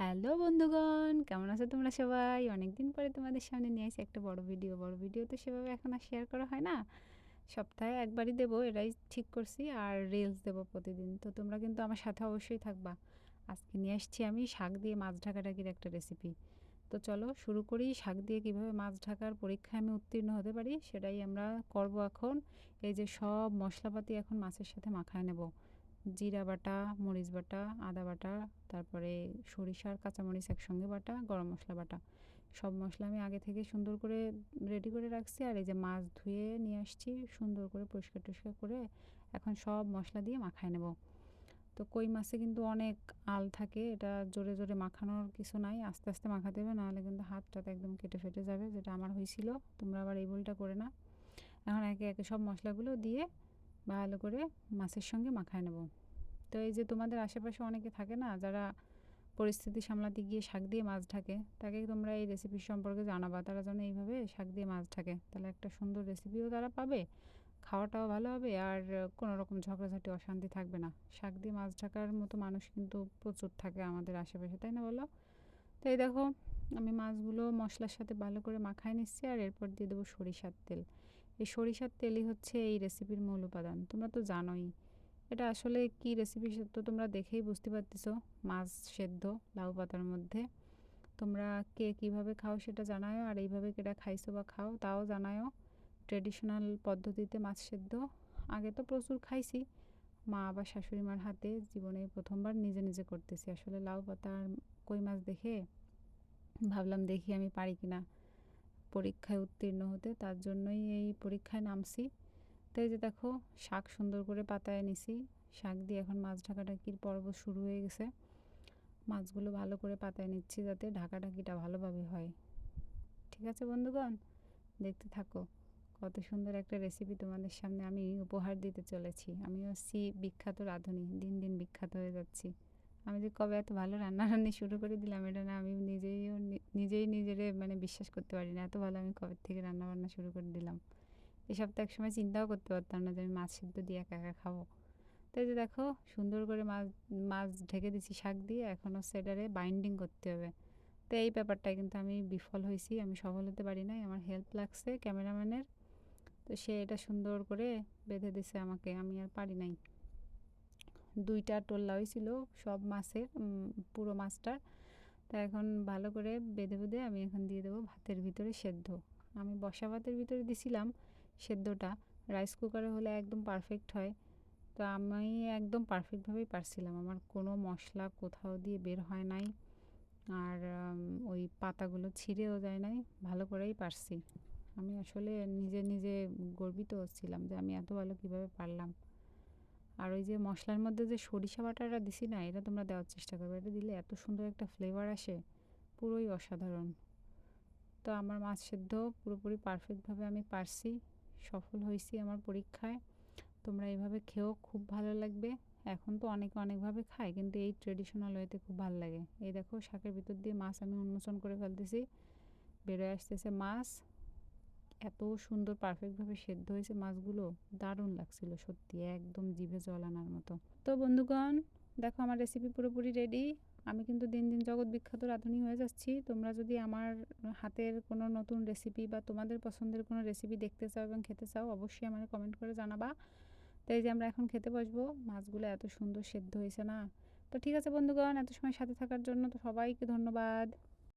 Hello বন্ধুগণ, কেমন আছো তোমরা সবাই? অনেকদিন পরে তোমাদের সামনে নিয়ে আসি একটা বড় ভিডিও। বড় ভিডিও তো সেভাবে এখন আর শেয়ার করা হয় না। সপ্তাহে একবারই দেবো, এটাই ঠিক করছি। আর রিলস দেবো প্রতিদিন। তো তোমরা কিন্তু আমার সাথে অবশ্যই থাকবা। আজকে নিয়ে আসছি আমি শাক দিয়ে মাছ ঢাকাঢাকির একটা রেসিপি। তো চলো শুরু করি। শাক দিয়ে কিভাবে মাছ ঢাকার পরীক্ষায় আমি উত্তীর্ণ হতে পারি সেটাই আমরা করব এখন। এই যে সব মশলাপাতি এখন মাছের সাথে মাখায় নেব। জিরা বাটা, মরিচ বাটা, আদা বাটা, তারপরে সরিষা আর কাঁচামরিচ একসঙ্গে বাটা, গরম মশলা বাটা। সব মশলা আমি আগে থেকে সুন্দর করে রেডি করে রাখছি। আর এই যে মাছ ধুয়ে নিয়ে আসছি সুন্দর করে পরিষ্কার টরিষ্কার করে এখন সব মশলা দিয়ে মাখায় নেব। তো কই মাছে কিন্তু অনেক আল থাকে, এটা জোরে জোরে মাখানোর কিছু নাই, আস্তে আস্তে মাখাতে হবে, নাহলে কিন্তু হাতটাতে একদম কেটে ফেটে যাবে, যেটা আমার হয়েছিল। তোমরা আবার এই ভুলটা করে না। এখন একে একে সব মশলাগুলো দিয়ে ভালো করে মাছের সঙ্গে মাখায় নেব। তো এই যে তোমাদের আশেপাশে অনেকে থাকে না, যারা পরিস্থিতি সামলাতে গিয়ে শাক দিয়ে মাছ ঢাকে, তাকে তোমরা এই রেসিপির সম্পর্কে জানাবা, তারা যেন এইভাবে শাক দিয়ে মাছ ঢাকে। তাহলে একটা সুন্দর রেসিপিও তারা পাবে, খাওয়াটাও ভালো হবে, আর কোনো রকম ঝগড়াঝাটি অশান্তি থাকবে না। শাক দিয়ে মাছ ঢাকার মতো মানুষ কিন্তু প্রচুর থাকে আমাদের আশেপাশে, তাই না বলো? তো এই দেখো, আমি মাছগুলো মশলার সাথে ভালো করে মাখায় নিচ্ছি, আর এরপর দিয়ে দেবো সরিষার তেল। এই সরিষার তেলই হচ্ছে এই রেসিপির মূল উপাদান, তোমরা তো জানোই। এটা আসলে কি রেসিপি তো তোমরা দেখেই বুঝতে পারতেছো। মাছ সেদ্ধ লাউ পাতার মধ্যে। তোমরা কে কিভাবে খাও সেটা জানায়ও, আর এইভাবে কেটা খাইছো বা খাও তাও জানায়ও। ট্রেডিশনাল পদ্ধতিতে মাছ সেদ্ধ আগে তো প্রচুর খাইছি, মা বা শাশুড়ি মার হাতে। জীবনে প্রথমবার নিজে নিজে করতেছি। আসলে লাউ পাতা আর কই মাছ দেখে ভাবলাম দেখি আমি পারি কিনা পরীক্ষায় উত্তীর্ণ হতে, তার জন্যই এই পরীক্ষায় নামছি। তো এই যে দেখো, শাক সুন্দর করে পাতায় নিছি। শাক দিয়ে এখন মাছ ঢাকাঢাকির পর্ব শুরু হয়ে গেছে। মাছগুলো ভালো করে পাতায় নিচ্ছি যাতে ঢাকাঢাকিটা ভালোভাবে হয়। ঠিক আছে বন্ধুগণ, দেখতে থাকো। কত সুন্দর একটা রেসিপি তোমাদের সামনে আমি উপহার দিতে চলেছি। আমি হচ্ছি বিখ্যাত রাঁধুনি, দিন দিন বিখ্যাত হয়ে যাচ্ছি। আমি যে কবে এত ভালো রান্নারান্নি শুরু করে দিলাম, এটা না আমি নিজেই নিজেরে মানে বিশ্বাস করতে পারি না, এত ভালো আমি কবে থেকে রান্নাবান্না শুরু করে দিলাম। এসব তো একসময় চিন্তাও করতে পারতাম না যে আমি মাছ সিদ্ধ দিয়ে একা একা খাবো। তো এই যে দেখো, সুন্দর করে মাছ মাছ ঢেকে দিচ্ছি শাক দিয়ে, এখন হচ্ছে এটারে বাইন্ডিং করতে হবে। তো এই ব্যাপারটায় কিন্তু আমি বিফল হয়েছি, আমি সফল হতে পারি নাই, আমার হেল্প লাগছে ক্যামেরাম্যানের। তো সে এটা সুন্দর করে বেঁধে দিছে আমাকে, আমি আর পারি নাই। দুইটা টোল্লা হয়েছিল সব মাছের, পুরো মাছটার। তা এখন ভালো করে বেঁধে বেঁধে আমি এখন দিয়ে দেবো ভাতের ভিতরে সেদ্ধ। আমি বসা ভাতের ভিতরে দিছিলাম সেদ্ধটা, রাইস কুকারে হলে একদম পারফেক্ট হয়। তো আমি একদম পারফেক্টভাবেই পারছিলাম, আমার কোনো মশলা কোথাও দিয়ে বের হয় নাই, আর ওই পাতাগুলো ছিঁড়েও যায় নাই, ভালো করেই পারছি। আমি আসলে নিজে নিজে গর্বিত হচ্ছিলাম যে আমি এত ভালো কিভাবে পারলাম। আর ওই যে মশলার মধ্যে যে সরিষা বাটাটা দিছি না, এটা তোমরা দেওয়ার চেষ্টা করবে, এটা দিলে এত সুন্দর একটা ফ্লেভার আসে, পুরোই অসাধারণ। তো আমার মাছ সেদ্ধ পুরোপুরি পারফেক্টভাবে আমি পারছি, সফল হয়েছি আমার পরীক্ষায়। তোমরা এইভাবে খেয়েও খুব ভালো লাগবে। এখন তো অনেকে অনেকভাবে খায়, কিন্তু এই ট্রেডিশনাল ওয়েতে খুব ভালো লাগে। এই দেখো, শাকের ভিতর দিয়ে মাছ আমি উন্মোচন করে ফেলতেছি, বেরোয় আসতেছে মাছ। এত সুন্দর পারফেক্টভাবে সেদ্ধ হয়েছে মাছগুলো, দারুণ লাগছিল সত্যি, একদম জিভে জল আনার মতো। তো বন্ধুগণ, দেখো আমার রেসিপি পুরোপুরি রেডি। আমি কিন্তু দিন দিন জগৎ বিখ্যাত রাঁধুনি হয়ে যাচ্ছি। তোমরা যদি আমার হাতের কোনো নতুন রেসিপি বা তোমাদের পছন্দের কোনো রেসিপি দেখতে চাও এবং খেতে চাও, অবশ্যই আমার কমেন্ট করে জানাবা। তো এই যে আমরা এখন খেতে বসবো, মাছগুলো এত সুন্দর সেদ্ধ হয়েছে না। তো ঠিক আছে বন্ধুগণ, এত সময় সাথে থাকার জন্য তো সবাইকে ধন্যবাদ।